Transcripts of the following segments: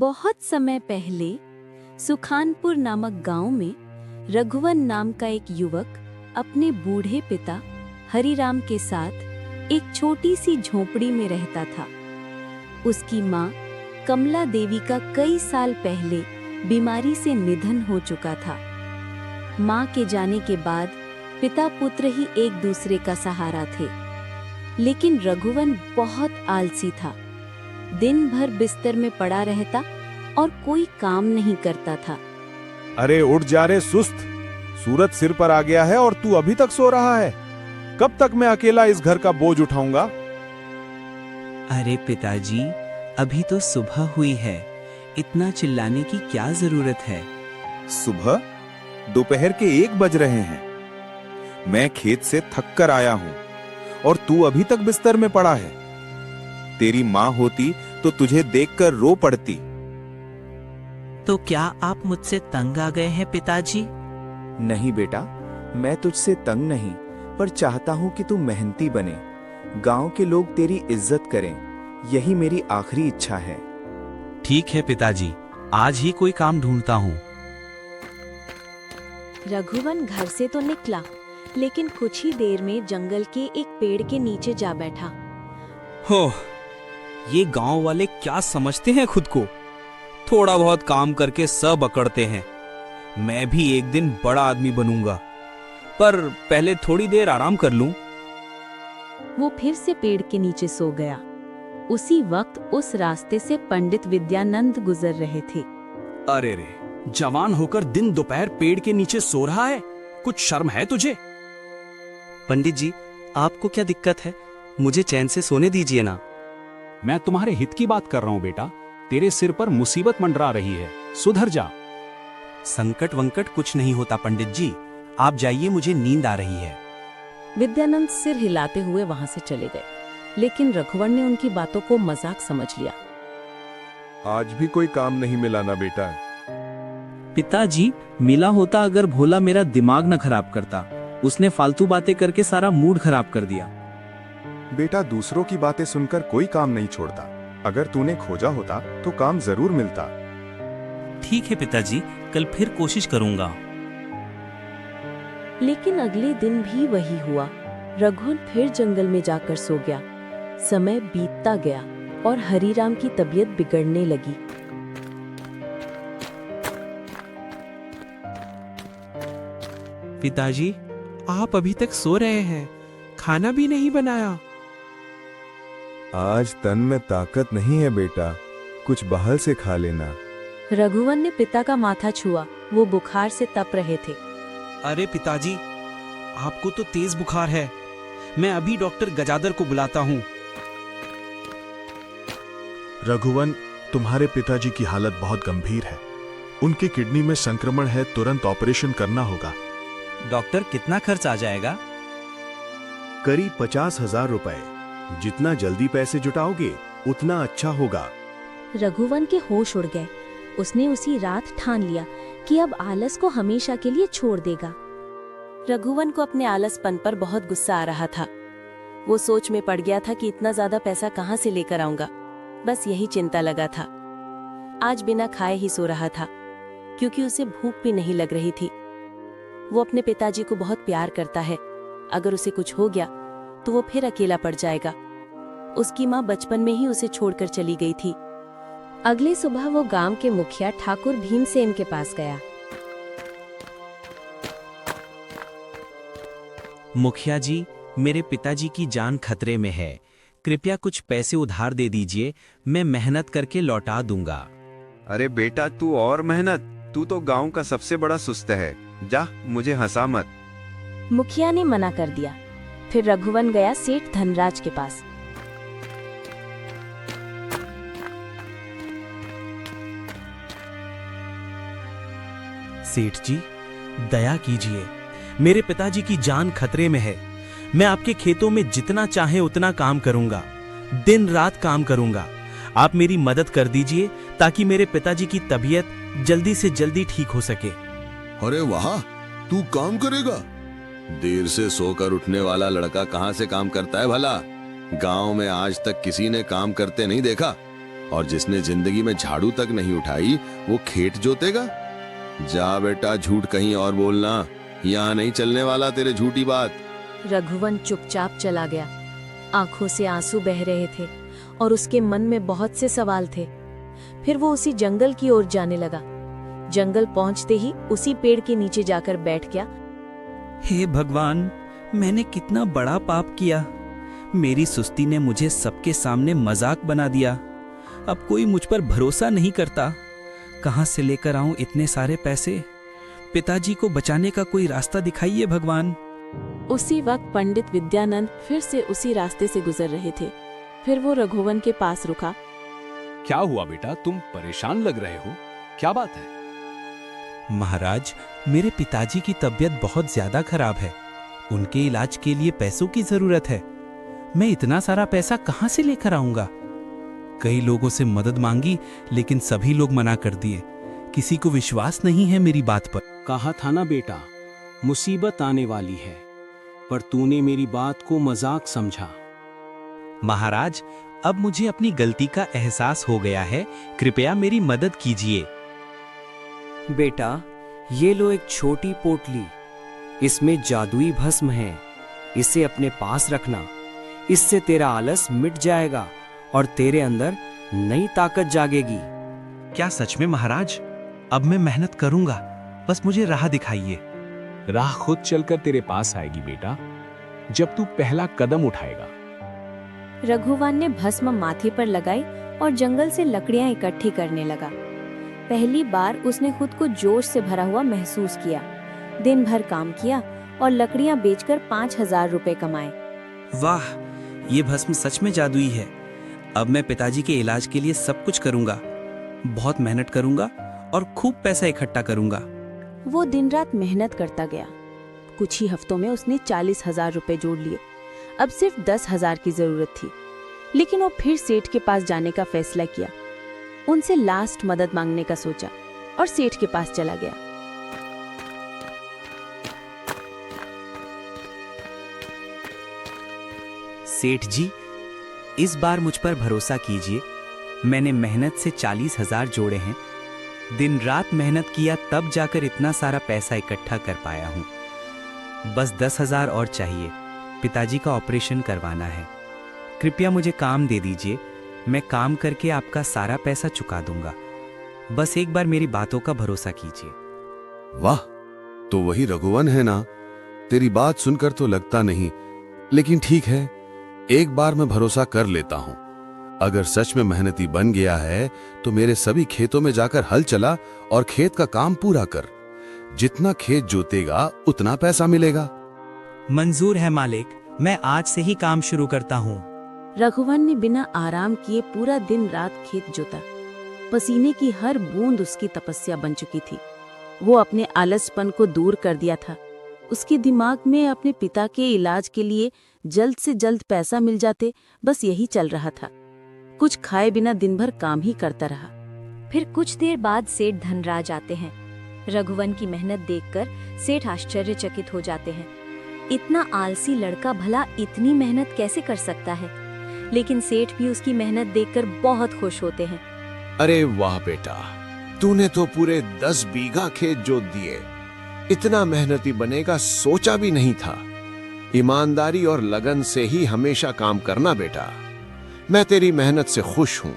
बहुत समय पहले सुखानपुर नामक गांव में रघुवन नाम का एक युवक अपने बूढ़े पिता हरिराम के साथ एक छोटी सी झोपड़ी में रहता था। उसकी माँ कमला देवी का कई साल पहले बीमारी से निधन हो चुका था। माँ के जाने के बाद पिता पुत्र ही एक दूसरे का सहारा थे, लेकिन रघुवन बहुत आलसी था। दिन भर बिस्तर में पड़ा रहता और कोई काम नहीं करता था। अरे उठ जा रे सुस्त, सूरज सिर पर आ गया है और तू अभी तक सो रहा है। कब तक मैं अकेला इस घर का बोझ उठाऊंगा? अरे पिताजी, अभी तो सुबह हुई है, इतना चिल्लाने की क्या जरूरत है? सुबह? दोपहर के 1 बज रहे हैं। मैं खेत से थक कर आया हूं और तू अभी तक बिस्तर में पड़ा है। तेरी माँ होती तो तुझे देखकर रो पड़ती। तो क्या आप मुझसे तंग आ गए हैं पिताजी? नहीं बेटा, मैं तुझसे तंग नहीं, पर चाहता हूं कि तू मेहनती बने, गांव के लोग तेरी इज्जत करें, यही मेरी आखिरी इच्छा है। ठीक है पिताजी, आज ही कोई काम ढूंढता हूँ। रघुवन घर से तो निकला, लेकिन कुछ ही देर में जंगल के एक पेड़ के नीचे जा बैठा। हो, ये गांव वाले क्या समझते हैं खुद को? थोड़ा बहुत काम करके सब अकड़ते हैं। मैं भी एक दिन बड़ा आदमी बनूंगा, पर पहले थोड़ी देर आराम कर लूं। वो फिर से पेड़ के नीचे सो गया। उसी वक्त उस रास्ते से पंडित विद्यानंद गुजर रहे थे। अरे रे, जवान होकर दिन दोपहर पेड़ के नीचे सो रहा है, कुछ शर्म है तुझे? पंडित जी, आपको क्या दिक्कत है? मुझे चैन से सोने दीजिए ना। मैं तुम्हारे हित की बात कर रहा हूँ बेटा। तेरे सिर पर मुसीबत मंडरा रही है, सुधर जा। संकट वंकट कुछ नहीं होता पंडित जी, आप जाइए, मुझे नींद आ रही है। विद्यानंद सिर हिलाते हुए वहां से चले गए, लेकिन रघुवन ने उनकी बातों को मजाक समझ लिया। आज भी कोई काम नहीं मिला ना बेटा? पिताजी, मिला होता अगर भोला मेरा दिमाग न खराब करता। उसने फालतू बातें करके सारा मूड खराब कर दिया। बेटा, दूसरों की बातें सुनकर कोई काम नहीं छोड़ता। अगर तूने खोजा होता तो काम जरूर मिलता। ठीक है पिताजी, कल फिर कोशिश करूंगा। लेकिन अगले दिन भी वही हुआ। रघुवन फिर जंगल में जाकर सो गया। समय बीतता गया और हरिराम की तबीयत बिगड़ने लगी। पिताजी, आप अभी तक सो रहे हैं, खाना भी नहीं बनाया। आज तन में ताकत नहीं है बेटा, कुछ बाहर से खा लेना। रघुवन ने पिता का माथा छुआ। वो बुखार से तप रहे थे। अरे पिताजी, आपको तो तेज बुखार है। मैं अभी डॉक्टर गजादर को बुलाता हूँ। रघुवन, तुम्हारे पिताजी की हालत बहुत गंभीर है। उनकी किडनी में संक्रमण है, तुरंत ऑपरेशन करना होगा। डॉक्टर, कितना खर्च आ जाएगा? करीब 50,000 रुपए। जितना जल्दी पैसे जुटाओगे उतना अच्छा होगा। रघुवन के होश उड़ गए। उसने उसी रात ठान लिया कि अब आलस को हमेशा के लिए छोड़ देगा। रघुवन को अपने आलसपन पर बहुत गुस्सा आ रहा था। वो सोच में पड़ गया था कि इतना ज्यादा पैसा कहाँ से लेकर आऊंगा। बस यही चिंता लगा था। आज बिना खाए ही सो रहा था, क्योंकि उसे भूख भी नहीं लग रही थी। वो अपने पिताजी को बहुत प्यार करता है। अगर उसे कुछ हो गया तो वो फिर अकेला पड़ जाएगा। उसकी माँ बचपन में ही उसे छोड़कर चली गई थी। अगली सुबह वो गांव के मुखिया ठाकुर भीमसेन के पास गया। मुखिया जी, मेरे पिताजी की जान खतरे में है, कृपया कुछ पैसे उधार दे दीजिए, मैं मेहनत करके लौटा दूंगा। अरे बेटा, तू और मेहनत, तू तो गांव का सबसे बड़ा सुस्त है। जा, मुझे हंसा मत। मुखिया ने मना कर दिया। फिर रघुवन गया सेठ धनराज के पास। सेठ जी, दया कीजिए, मेरे पिताजी की जान खतरे में है। मैं आपके खेतों में जितना चाहे उतना काम करूंगा, दिन रात काम करूंगा। आप मेरी मदद कर दीजिए ताकि मेरे पिताजी की तबीयत जल्दी से जल्दी ठीक हो सके। अरे वाह, तू काम करेगा? देर से सोकर उठने वाला लड़का कहाँ से काम करता है भला? गांव में आज तक किसी ने काम करते नहीं देखा। और जिसने जिंदगी में झाड़ू तक नहीं उठाई वो खेत जोतेगा? जा बेटा, झूठ कहीं और बोलना, यहाँ नहीं चलने वाला तेरे झूठी बात। रघुवन चुपचाप चला गया। आंखों से आंसू बह रहे थे और उसके मन में बहुत से सवाल थे। फिर वो उसी जंगल की ओर जाने लगा। जंगल पहुंचते ही उसी पेड़ के नीचे जाकर बैठ गया। हे भगवान, मैंने कितना बड़ा पाप किया। मेरी सुस्ती ने मुझे सबके सामने मजाक बना दिया। अब कोई मुझ पर भरोसा नहीं करता। कहां से लेकर आऊं इतने सारे पैसे? पिताजी को बचाने का कोई रास्ता दिखाइए भगवान। उसी वक्त पंडित विद्यानंद फिर से उसी रास्ते से गुजर रहे थे। फिर वो रघुवन के पास रुका। क्या हुआ बेटा, तुम परेशान लग रहे हो, क्या बात है? महाराज, मेरे पिताजी की तबीयत बहुत ज्यादा खराब है। उनके इलाज के लिए पैसों की जरूरत है। मैं इतना सारा पैसा कहां से लेकर आऊंगा? कई लोगों से मदद मांगी, लेकिन सभी लोग मना कर दिए। किसी को विश्वास नहीं है मेरी बात पर। कहा था ना बेटा, मुसीबत आने वाली है, पर तूने मेरी बात को मजाक समझा। महाराज, अब मुझे अपनी गलती का एहसास हो गया है। कृपया मेरी मदद कीजिए। बेटा, ये लो एक छोटी पोटली। इसमें जादुई भस्म है। इसे अपने पास रखना। इससे तेरा आलस मिट जाएगा और तेरे अंदर नई ताकत जागेगी। क्या सच में महाराज? अब मैं मेहनत करूंगा, बस मुझे राह दिखाइए। राह खुद चलकर तेरे पास आएगी बेटा, जब तू पहला कदम उठाएगा। रघुवन ने भस्म माथे पर लगाई और जंगल से लकड़ियां इकट्ठी करने लगा। पहली बार उसने खुद को जोश से भरा हुआ महसूस किया। दिन भर काम किया और लकड़ियां बेचकर 5,000 रुपए कमाए। वाह, ये भस्म सच में जादुई है। अब मैं पिताजी के इलाज के लिए सब कुछ करूंगा। बहुत मेहनत करूंगा और खूब पैसा इकट्ठा करूंगा। वो दिन रात मेहनत करता गया। कुछ ही हफ्तों में उसने 40,000 रुपए जोड़ लिए। अब सिर्फ 10,000 की जरूरत थी। लेकिन वो फिर सेठ के पास जाने का फैसला किया। उनसे लास्ट मदद मांगने का सोचा और सेठ के पास चला गया। सेठ जी, इस बार मुझ पर भरोसा कीजिए। मैंने मेहनत से 40,000 जोड़े हैं। दिन रात मेहनत किया, तब जाकर इतना सारा पैसा इकट्ठा कर पाया हूँ। बस 10,000 और चाहिए। पिताजी का ऑपरेशन करवाना है। कृपया मुझे काम दे दीजिए। मैं काम करके आपका सारा पैसा चुका दूंगा। बस एक बार मेरी बातों का भरोसा कीजिए। वाह, तो वही रघुवन है ना? तेरी बात सुनकर तो लगता नहीं, लेकिन ठीक है, एक बार मैं भरोसा कर लेता हूं। अगर सच में मेहनती बन गया है तो मेरे सभी खेतों में जाकर हल चला और खेत का काम पूरा कर। जितना खेत जोतेगा उतना पैसा मिलेगा। मंजूर है मालिक, मैं आज से ही काम शुरू करता हूँ। रघुवन ने बिना आराम किए पूरा दिन रात खेत जोता। पसीने की हर बूंद उसकी तपस्या बन चुकी थी। वो अपने आलसपन को दूर कर दिया था। उसके दिमाग में अपने पिता के इलाज के लिए जल्द से जल्द पैसा मिल जाते, बस यही चल रहा था। कुछ खाए बिना दिन भर काम ही करता रहा। फिर कुछ देर बाद सेठ धनराज आते हैं। रघुवन की मेहनत देखकर सेठ आश्चर्यचकित हो जाते हैं। इतना आलसी लड़का भला इतनी मेहनत कैसे कर सकता है? लेकिन सेठ भी उसकी मेहनत देखकर बहुत खुश होते हैं। अरे वाह बेटा, तूने तो पूरे 10 बीघा खेत जोत दिए। इतना मेहनती बनेगा सोचा भी नहीं था। ईमानदारी और लगन से ही हमेशा काम करना बेटा। मैं तेरी मेहनत से खुश हूँ।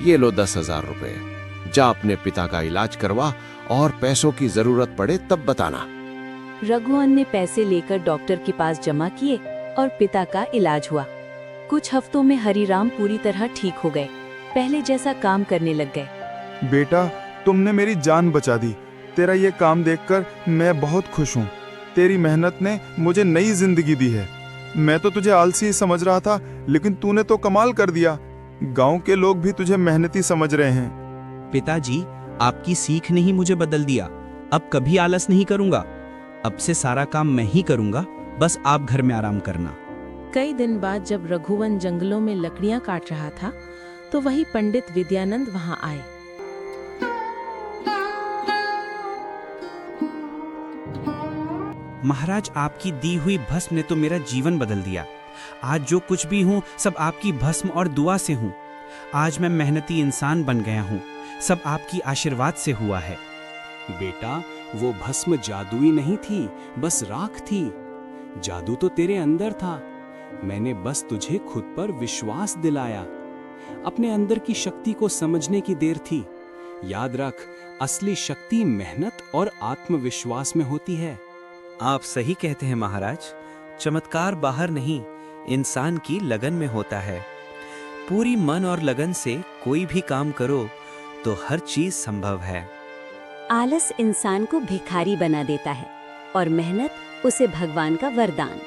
ये लो 10,000 रुपए। जा अपने पिता का इलाज करवा और पैसों की जरूरत पड़े तब बताना। रघुवन ने पैसे लेकर डॉक्टर के पास जमा किए और पिता का इलाज हुआ। कुछ हफ्तों में हरिराम पूरी तरह ठीक हो गए। पहले जैसा काम करने लग गए। बेटा, तुमने मेरी जान बचा दी। तेरा ये काम देखकर मैं बहुत खुश हूँ। तेरी मेहनत ने मुझे नई जिंदगी दी है। मैं तो तुझे आलसी समझ रहा था, लेकिन तूने तो कमाल कर दिया। गांव के लोग भी तुझे मेहनती समझ रहे हैं। पिताजी, आपकी सीख ने ही मुझे बदल दिया। अब कभी आलस नहीं करूंगा। अब से सारा काम मैं ही करूंगा, बस आप घर में आराम करना। कई दिन बाद जब रघुवन जंगलों में लकड़ियां काट रहा था, तो वही पंडित विद्यानंद वहां आए। महाराज, आपकी दी हुई भस्म ने तो मेरा जीवन बदल दिया। आज जो कुछ भी हूँ सब आपकी भस्म और दुआ से हूँ। आज मैं मेहनती इंसान बन गया हूँ। सब आपकी आशीर्वाद से हुआ है। बेटा, वो भस्म जादुई नहीं थी, बस राख थी। जादू तो तेरे अंदर था। मैंने बस तुझे खुद पर विश्वास दिलाया। अपने अंदर की शक्ति को समझने की देर थी। याद रख, असली शक्ति मेहनत और आत्मविश्वास में होती है। आप सही कहते हैं महाराज। चमत्कार बाहर नहीं, इंसान की लगन में होता है। पूरी मन और लगन से कोई भी काम करो तो हर चीज संभव है। आलस इंसान को भिखारी बना देता है और मेहनत उसे भगवान का वरदान।